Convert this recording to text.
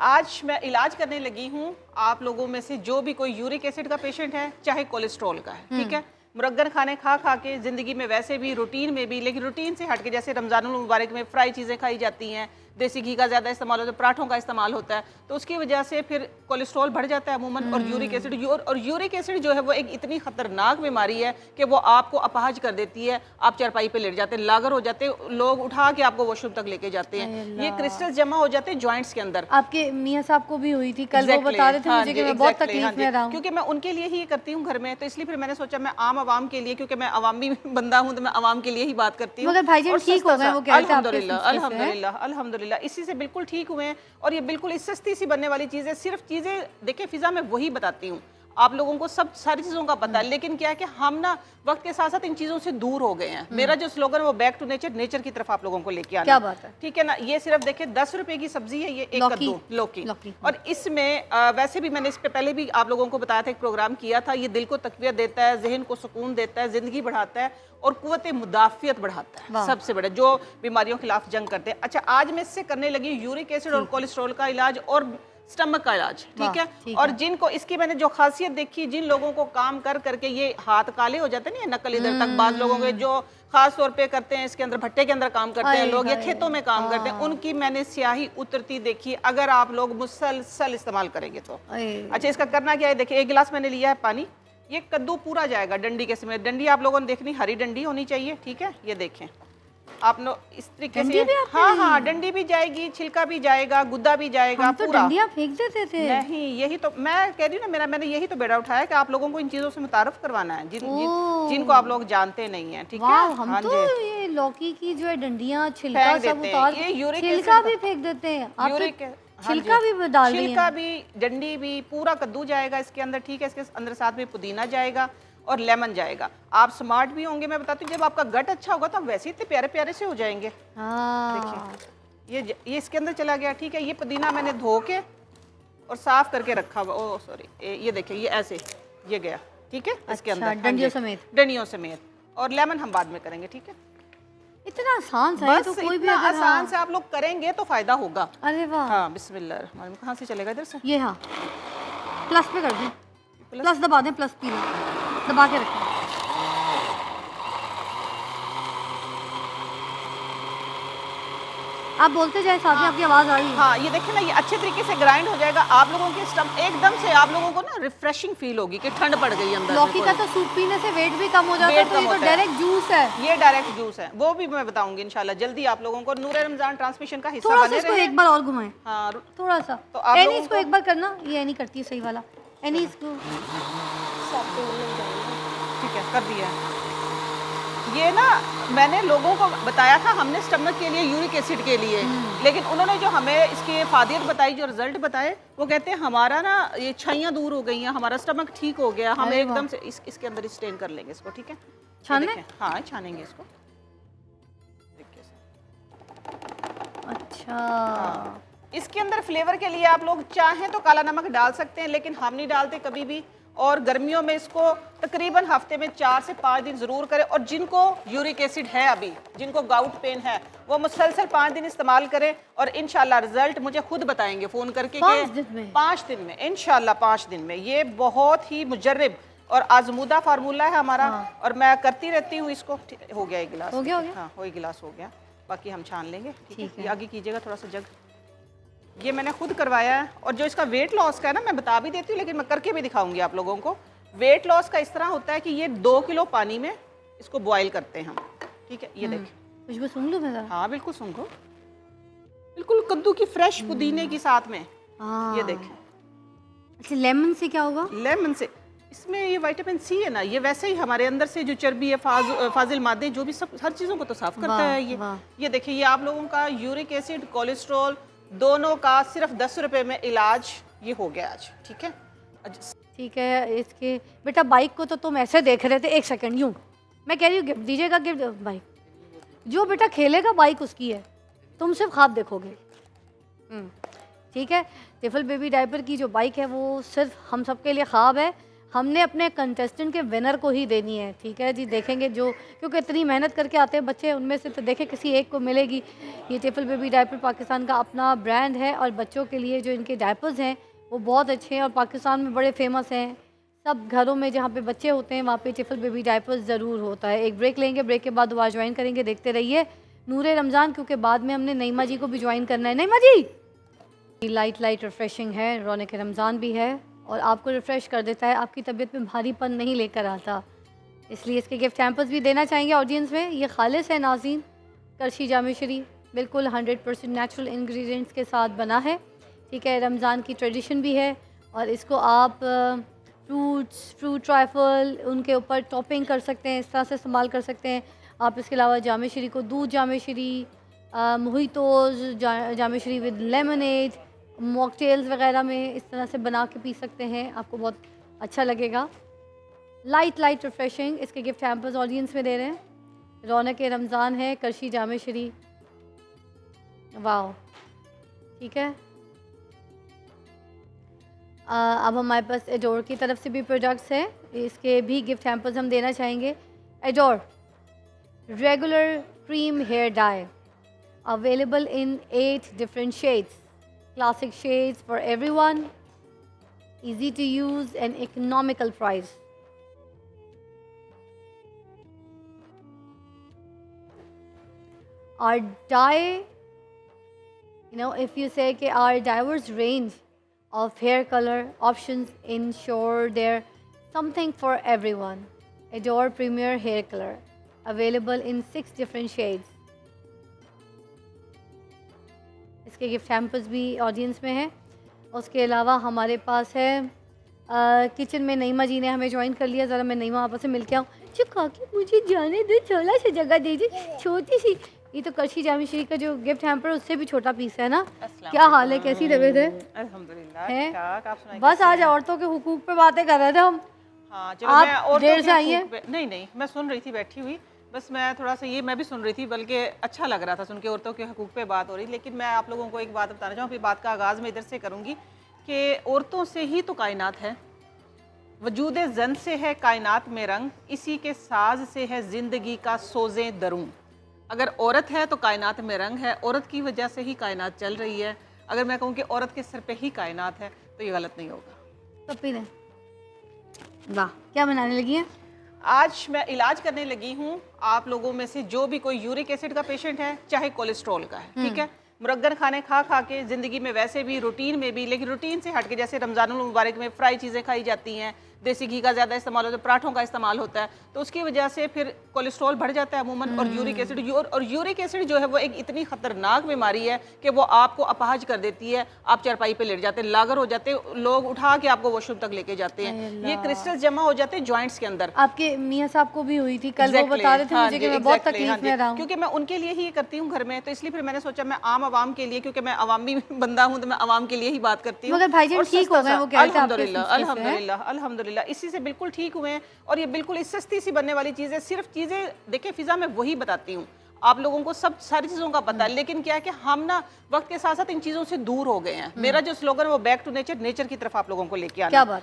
आज मैं इलाज करने लगी हूँ आप लोगों में से जो भी कोई यूरिक एसिड का पेशेंट है, चाहे कोलेस्ट्रॉल का है, ठीक है। मुरग्गन खाने खा खा के ज़िंदगी में वैसे भी रूटीन में भी, लेकिन रूटीन से हट के, जैसे रमज़ानुल मुबारक में फ्राई चीज़ें खाई जाती हैं, देसी घी का ज़्यादा इस्तेमाल होता है, पराठों का इस्तेमाल होता है, तो उसकी वजह से फिर कोलेस्ट्रॉल बढ़ जाता है अमूमन। और यूरिक एसिड जो है वो एक इतनी खतरनाक बीमारी है कि वो आपको अपाहज कर देती है। आप चारपाई पे लेट जाते हैं, लागर हो जाते हैं, लोग उठा के आपको वॉशरूम तक लेके जाते हैं। ये क्रिस्टल्स जमा हो जाते हैं जॉइंट्स के अंदर। आपके मियां साहब को भी हुई थी कल, वो बता रहे थे मुझे कि मैं बहुत तकलीफ में रहा हूं। क्योंकि मैं उनके लिए ही करती हूँ घर में, तो इसलिए फिर मैंने सोचा मैं आम आवाम के लिए, क्योंकि मैं अवामी बंदा हूँ, तो मैं अवाम के लिए ही बात करती हूँ। मगर भाईजान ठीक हो गए, वो कहते हैं अल्हम्दुलिल्लाह अल्हम्दुलिल्लाह अल्हम्दुलिल्लाह, इसी से बिल्कुल ठीक हुए हैं। और ये बिल्कुल इस सस्ती सी बनने वाली चीज़ है। सिर्फ चीज़ें देखिए फिजा में वही बताती हूँ, आप लोगों को सब सारी चीज़ों का पता है, लेकिन क्या है कि हम ना वक्त के साथ साथ इन चीज़ों से दूर हो गए हैं। मेरा जो स्लोगन है वो बैक टू नेचर, नेचर की तरफ आप लोगों को लेके आना। क्या बात है, ठीक है ना। ये सिर्फ देखिए 10 रुपए की सब्जी है, ये एक कद्दू लौकी। और इसमें वैसे भी मैंने इस पे पहले भी आप लोगों को बताया था, एक प्रोग्राम किया था। ये दिल को तकवीत देता है, जहन को सुकून देता है, जिंदगी बढ़ाता है और कुव्वत मुदाफियत बढ़ाता है। सबसे बड़ा जो बीमारियों के खिलाफ जंग करते हैं। अच्छा, आज मैं इससे करने लगी यूरिक एसिड और कोलेस्ट्रॉल का इलाज और स्टमक का इलाज, ठीक है। और जिनको इसकी मैंने जो खासियत देखी, जिन लोगों को काम कर करके ये हाथ काले हो जाते हैं ना, नकल इधर तक, बाज लोगों के जो खास तौर पे करते हैं, इसके अंदर भट्टे के अंदर काम करते हैं लोग या खेतों में काम करते हैं, उनकी मैंने स्याही उतरती देखी अगर आप लोग मुसलसल इस्तेमाल करेंगे तो। अच्छा, इसका करना क्या है, देखिए एक गिलास मैंने लिया है पानी, ये कद्दू पूरा जाएगा डंडी के समेत। डंडी आप लोगों ने देखनी हरी डंडी होनी चाहिए, ठीक है। ये देखें आप लोग इस तरीके से, हाँ हाँ, डंडी भी जाएगी, छिलका भी जाएगा, गुद्दा भी जाएगा, हम तो पूरा। डंडियां फेंक देते थे। नहीं, यही तो मैं कह रही हूँ ना, मैंने यही तो बेड़ा उठाया कि आप लोगों को इन चीजों से मुतारफ करवाना है, जिनको आप लोग जानते नहीं है, ठीक है। हम तो ये लौकी की जो है डंडियां, छिलका सब उतार, ये यूरिक छिलका भी फेंक देते हैं। यूरिक छिलका भी डाल दिया, छिलका भी, डंडी भी, पूरा कद्दू जाएगा इसके अंदर, ठीक है। इसके अंदर साथ में पुदीना जाएगा और लेमन जाएगा। आप स्मार्ट भी होंगे, मैं बताती हूँ, जब आपका गट अच्छा होगा तो आप वैसे इतने प्यारे प्यारे से हो जाएंगे। देखिए ये इसके अंदर चला गया, ठीक है। ये पुदीना मैंने धो के और साफ करके रखा हुआ, ओ सॉरी, ये देखिए ये ऐसे ये गया, ठीक है। इसके अंदर डंडियों समेत और लेमन हम बाद में करेंगे, ठीक है। इतना आसान सा है, तो कोई भी अगर आसान से आप लोग करेंगे तो फायदा होगा। अरे वाह। हाँ, बिस्मिल्लाह। कहाँ से चलेगा, इधर से। ये हाँ, प्लस पे कर दें, प्लस दबा दें, प्लस पी दबा के रखें। आप बोलते जाए, साथ में आपकी आवाज आ रही है। हाँ, ये देखिए ना, ये अच्छे तरीके से ग्राइंड हो जाएगा। आप लोगों के स्टमक एकदम से आप लोगों को ना रिफ्रेशिंग फील होगी कि ठंड पड़ गई अंदर। लौकी का तो सूप पीने से वेट भी कम हो जाता है, तो ये तो डायरेक्ट जूस है। ये डायरेक्ट जूस है, वो भी मैं बताऊंगी इंशाल्लाह जल्दी आप लोगों को। नूरे रमजान ट्रांसमिशन का हिस्सा बने रहे। एक बार और घुमाएं, हाँ थोड़ा सा। तो आप एनीस को एक बार करना, ये एनी करती है सही वाला, एनीस को, ठीक है, कर दिया। ये ना मैंने लोगों को बताया था, हमने स्टमक के लिए, यूरिक एसिड के लिए, लेकिन उन्होंने जो हमें इसकी फायदियत बताई, जो रिजल्ट बताए, वो कहते हैं हमारा ना ये छाइयाँ दूर हो गई हैं, हमारा स्टमक ठीक हो गया। हम एकदम से इसके अंदर स्टेन कर लेंगे इसको, ठीक है। छाने? हाँ, छानेंगे इसको। अच्छा, इसके अंदर फ्लेवर के लिए आप लोग चाहें तो काला नमक डाल सकते हैं, लेकिन हम नहीं डालते कभी भी। और गर्मियों में इसको तकरीबन हफ्ते में 4 से 5 दिन जरूर करें। और जिनको यूरिक एसिड है, अभी जिनको गाउट पेन है, वो मुसलसल 5 दिन इस्तेमाल करें और इंशाल्लाह रिजल्ट मुझे खुद बताएंगे फ़ोन करके। 5 दिन में इंशाल्लाह, 5 दिन में। ये बहुत ही मुजर्रब और आजमूदा फार्मूला है हमारा। और मैं करती रहती हूँ इसको। हो गया एक गिलास, हो गया। हाँ, वही गिलास हो गया, बाकी हम छान लेंगे, ठीक है। आगे कीजिएगा थोड़ा सा जग। ये मैंने खुद करवाया है। और जो इसका वेट लॉस का है ना, मैं बता भी देती हूँ, लेकिन मैं करके भी दिखाऊंगी आप लोगों को। वेट लॉस का इस तरह होता है कि ये 2 किलो पानी में इसको बॉईल करते हैं हम, ठीक है। ये देखिए, खुशबू सूंघ लूं मैं? हाँ बिल्कुल सूंघो, बिल्कुल कद्दू की फ्रेश पुदीने की साथ में। ये देखें। अच्छा, लेमन से क्या होगा? लेमन से इसमें ये विटामिन सी है ना, ये वैसे ही हमारे अंदर से जो चर्बी है, फाजिल मादे, जो भी सब हर चीज़ों को तो साफ करता है ये देखिए, ये आप लोगों का यूरिक एसिड, कोलेस्ट्रॉल दोनों का सिर्फ 10 रुपए में इलाज ये हो गया आज, ठीक है। ठीक है। इसके बेटा बाइक को तो तुम ऐसे देख रहे थे, एक सेकंड यूं, मैं कह रही हूँ गिफ्ट दीजिएगा, गिफ्ट बाइक। जो बेटा खेलेगा बाइक उसकी है, तुम सिर्फ ख्वाब देखोगे। ठीक है। तिफल बेबी डायपर की जो बाइक है वो सिर्फ हम सब के लिए ख्वाब है। हमने अपने कंटेस्टेंट के विनर को ही देनी है, ठीक है जी। देखेंगे जो, क्योंकि इतनी मेहनत करके आते हैं बच्चे, उनमें से तो देखें किसी एक को मिलेगी। ये टिफल बेबी डायपर पाकिस्तान का अपना ब्रांड है और बच्चों के लिए जो इनके डायपर्स हैं वो बहुत अच्छे हैं और पाकिस्तान में बड़े फेमस हैं। सब घरों में जहाँ पे बच्चे होते हैं वहाँ पे टिफल बेबी डायपर्स ज़रूर होता है। एक ब्रेक लेंगे, ब्रेक के बाद दोबारा ज्वाइन करेंगे। देखते रहिए नूरे रमज़ान, क्योंकि बाद में हमने नईमा जी को भी ज्वाइन करना है। नईमा जी, लाइट लाइट रिफ्रेशिंग है, रौनक रमज़ान भी है और आपको रिफ़्रेश कर देता है, आपकी तबीयत में भारीपन नहीं लेकर आता। इसलिए इसके गिफ्ट हैम्पर्स भी देना चाहेंगे ऑडियंस में। ये खालिस है नाज़रीन, करशी जामेशरी, बिल्कुल 100% नेचुरल इंग्रेडिएंट्स के साथ बना है, ठीक है। रमज़ान की ट्रेडिशन भी है और इसको आप फ्रूट ट्राइफल उनके ऊपर टॉपिंग कर सकते हैं, इस तरह से इस्तेमाल कर सकते हैं आप। इसके अलावा जामेशरी को दूध जामेशरी, मोहितोज़ जामेशरी विद लेमनेड, मॉकटेल्स वगैरह में इस तरह से बना के पी सकते हैं, आपको बहुत अच्छा लगेगा। लाइट लाइट रिफ्रेशिंग इसके गिफ्ट हैम्पर्स ऑडियंस में दे रहे हैं। रौनक रमज़ान है, करशी जामेशरी, वाह, ठीक है। अब हमारे पास एडोर की तरफ से भी प्रोडक्ट्स हैं, इसके भी गिफ्ट हैम्पर्स हम देना चाहेंगे। Adore regular cream hair dye, available in 8 different shades, classic shades for everyone, easy to use and economical price. Our dye, if you say कि our diverse range of hair color options ensure there something for everyone. Adore Premier Hair Color, available in 6 different shades. इसके gift hampers भी audience में है। उसके अलावा हमारे पास है kitchen में नईमा जी ने हमें ज्वाइन कर लिया। ज़रा मैं नईमा आपस से मिल के आऊँ। चुका कि मुझे जाने दे, थोड़ा सा जगह दीजिए, छोटी सी। ये तो करशी जामेशरी का जो गिफ्ट हैम्पर उससे भी छोटा पीस है ना। क्या हाल है, कैसी तबीयत है? अल्हम्दुलिल्लाह। बस आज औरतों के हुकूक पे बातें कर रहे थे हम। हाँ, आप देर से आई हैं? नहीं, मैं सुन रही थी बैठी हुई, बस मैं थोड़ा सा मैं भी सुन रही थी, बल्कि अच्छा लग रहा था सुन के औरतों के हकूक़ पे बात हो रही। लेकिन मैं आप लोगों को एक बात बताना चाहूँ, फिर बात का आगाज़ मैं इधर से करूँगी कि औरतों से ही तो कायनात है, वजूद जन से है कायनात में रंग, इसी के साज से है ज़िंदगी का सोज़े दरूं। अगर औरत है तो कायनात में रंग है, औरत की वजह से ही कायनात चल रही है। अगर मैं कहूँ कि औरत के सर पे ही कायनात है तो ये गलत नहीं होगा। पप्पी ने वाह, क्या बनाने लगी हैं? आज मैं इलाज करने लगी हूँ आप लोगों में से जो भी कोई यूरिक एसिड का पेशेंट है, चाहे कोलेस्ट्रॉल का है, ठीक है। मुरग्गन खाने खा खा के ज़िंदगी में वैसे भी रूटीन में भी, लेकिन रूटीन से हट के, जैसे रमज़ानुल मुबारक में फ्राई चीज़ें खाई जाती हैं, देसी घी का ज़्यादा इस्तेमाल होता है, पराठों का इस्तेमाल होता है, तो उसकी वजह से फिर कोलेस्ट्रॉल बढ़ जाता है अमूमन। और यूरिक एसिड जो है वो एक इतनी ख़तरनाक बीमारी है कि वो आपको अपाहज कर देती है। आप चारपाई पे लेट जाते हैं, लागर हो जाते हैं, लोग उठा के आपको वॉशरूम तक लेके जाते हैं, ये क्रिस्टल्स जमा हो जाते हैं जॉइंट्स के अंदर। आपके मियाँ साहब को भी हुई थी कल, वो बता रहे थे मुझे कि मैं बहुत तकलीफ में रहा हूं। क्योंकि मैं उनके लिए ही ये करती हूँ घर में, तो इसलिए फिर मैंने सोचा मैं आम आवाम के लिए, क्योंकि मैं अवामी बंदा हूँ, तो मैं अवाम के लिए ही बात करती हूँ। मगर भाईजान ठीक हो गए, वो कहते हैं अल्हम्दुलिल्लाह इसी से बिल्कुल ठीक हुए हैं। और ये बिल्कुल इस सस्ती सी बनने वाली चीज़ है। सिर्फ चीज़ें देखिए फिजा में वही बताती हूँ, आप लोगों को सब सारी चीज़ों का पता है, लेकिन क्या है कि हम ना वक्त के साथ साथ इन चीज़ों से दूर हो गए हैं। मेरा जो स्लोगन है वो बैक टू नेचर, नेचर की तरफ आप लोगों को लेके आना। क्या बात है।